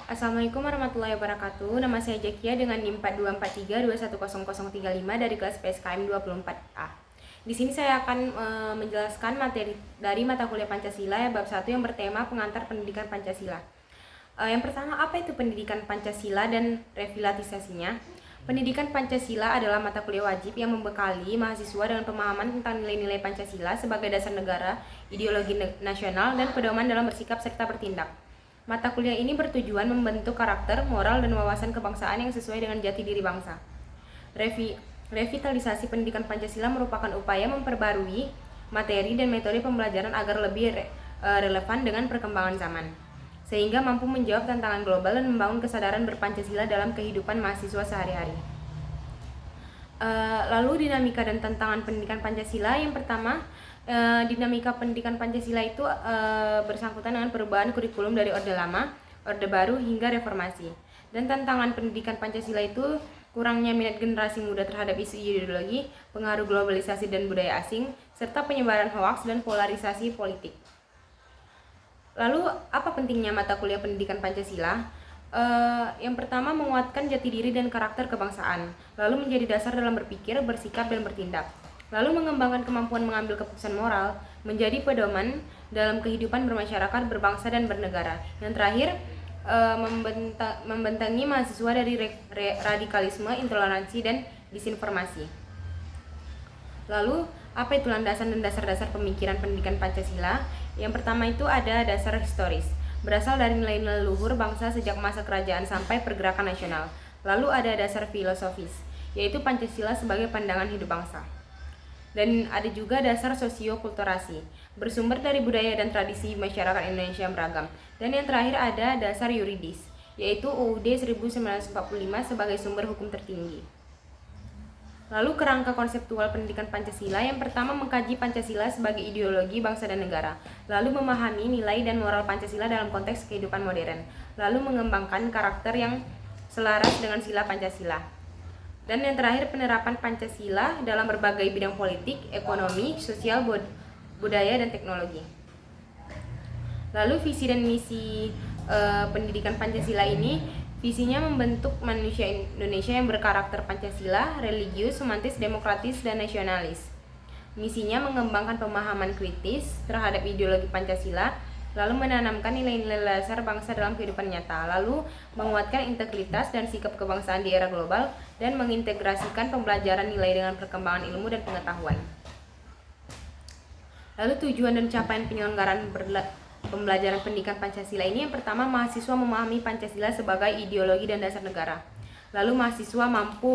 Assalamualaikum warahmatullahi wabarakatuh. Nama saya Jakia dengan NIM 4243210035 dari kelas PSKM 24A. Di sini saya akan menjelaskan materi dari mata kuliah Pancasila bab 1 yang bertema pengantar pendidikan Pancasila. Yang pertama, apa itu pendidikan Pancasila dan revitalisasinya? Pendidikan Pancasila adalah mata kuliah wajib yang membekali mahasiswa dengan pemahaman tentang nilai-nilai Pancasila sebagai dasar negara, ideologi nasional, dan pedoman dalam bersikap serta bertindak. Mata kuliah ini bertujuan membentuk karakter, moral, dan wawasan kebangsaan yang sesuai dengan jati diri bangsa. Revitalisasi pendidikan Pancasila merupakan upaya memperbarui materi dan metode pembelajaran agar lebih relevan dengan perkembangan zaman, sehingga mampu menjawab tantangan global dan membangun kesadaran berpancasila dalam kehidupan mahasiswa sehari-hari. Lalu dinamika dan tantangan pendidikan Pancasila. Yang pertama, dinamika pendidikan Pancasila itu bersangkutan dengan perubahan kurikulum dari Orde Lama, Orde Baru, hingga reformasi. Dan tantangan pendidikan Pancasila itu kurangnya minat generasi muda terhadap isu ideologi, pengaruh globalisasi dan budaya asing, serta penyebaran hoaks dan polarisasi politik. Lalu, apa pentingnya mata kuliah pendidikan Pancasila? Yang pertama, menguatkan jati diri dan karakter kebangsaan, lalu menjadi dasar dalam berpikir, bersikap, dan bertindak. Lalu mengembangkan kemampuan mengambil keputusan moral, menjadi pedoman dalam kehidupan bermasyarakat, berbangsa, dan bernegara. Yang terakhir, membentengi mahasiswa dari radikalisme, intoleransi, dan disinformasi. Lalu, apa itu landasan dan dasar-dasar pemikiran pendidikan Pancasila? Yang pertama itu ada dasar historis, berasal dari nilai-nilai luhur bangsa sejak masa kerajaan sampai pergerakan nasional. Lalu ada dasar filosofis, yaitu Pancasila sebagai pandangan hidup bangsa. Dan ada juga dasar sosiokulturasi, bersumber dari budaya dan tradisi masyarakat Indonesia yang beragam. Dan yang terakhir ada dasar yuridis, yaitu UUD 1945 sebagai sumber hukum tertinggi. Lalu kerangka konseptual pendidikan Pancasila. Yang pertama, mengkaji Pancasila sebagai ideologi bangsa dan negara, lalu memahami nilai dan moral Pancasila dalam konteks kehidupan modern, lalu mengembangkan karakter yang selaras dengan sila Pancasila. Dan yang terakhir, penerapan Pancasila dalam berbagai bidang politik, ekonomi, sosial, budaya, dan teknologi. Lalu visi dan misi pendidikan Pancasila ini, visinya membentuk manusia Indonesia yang berkarakter Pancasila, religius, humanis, demokratis, dan nasionalis. Misinya mengembangkan pemahaman kritis terhadap ideologi Pancasila, lalu menanamkan nilai-nilai dasar bangsa dalam kehidupan nyata, lalu menguatkan integritas dan sikap kebangsaan di era global, dan mengintegrasikan pembelajaran nilai dengan perkembangan ilmu dan pengetahuan. Lalu tujuan dan capaian penyelenggaraan pembelajaran pendidikan Pancasila ini, yang pertama, mahasiswa memahami Pancasila sebagai ideologi dan dasar negara. Lalu mahasiswa mampu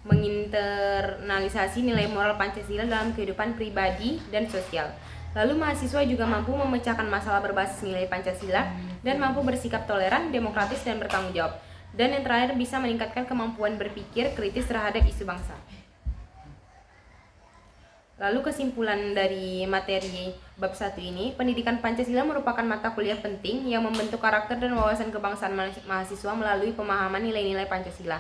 menginternalisasi nilai moral Pancasila dalam kehidupan pribadi dan sosial. Lalu mahasiswa juga mampu memecahkan masalah berbasis nilai Pancasila dan mampu bersikap toleran, demokratis, dan bertanggung jawab. Dan yang terakhir, bisa meningkatkan kemampuan berpikir kritis terhadap isu bangsa. Lalu kesimpulan dari materi bab 1 ini, pendidikan Pancasila merupakan mata kuliah penting yang membentuk karakter dan wawasan kebangsaan mahasiswa melalui pemahaman nilai-nilai Pancasila.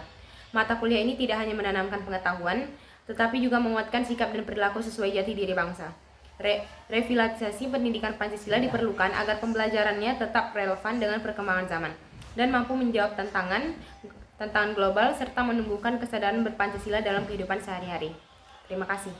Mata kuliah ini tidak hanya menanamkan pengetahuan, tetapi juga menguatkan sikap dan perilaku sesuai jati diri bangsa. Revitalisasi pendidikan Pancasila diperlukan agar pembelajarannya tetap relevan dengan perkembangan zaman dan mampu menjawab tantangan global serta menumbuhkan kesadaran berpancasila dalam kehidupan sehari-hari. Terima kasih.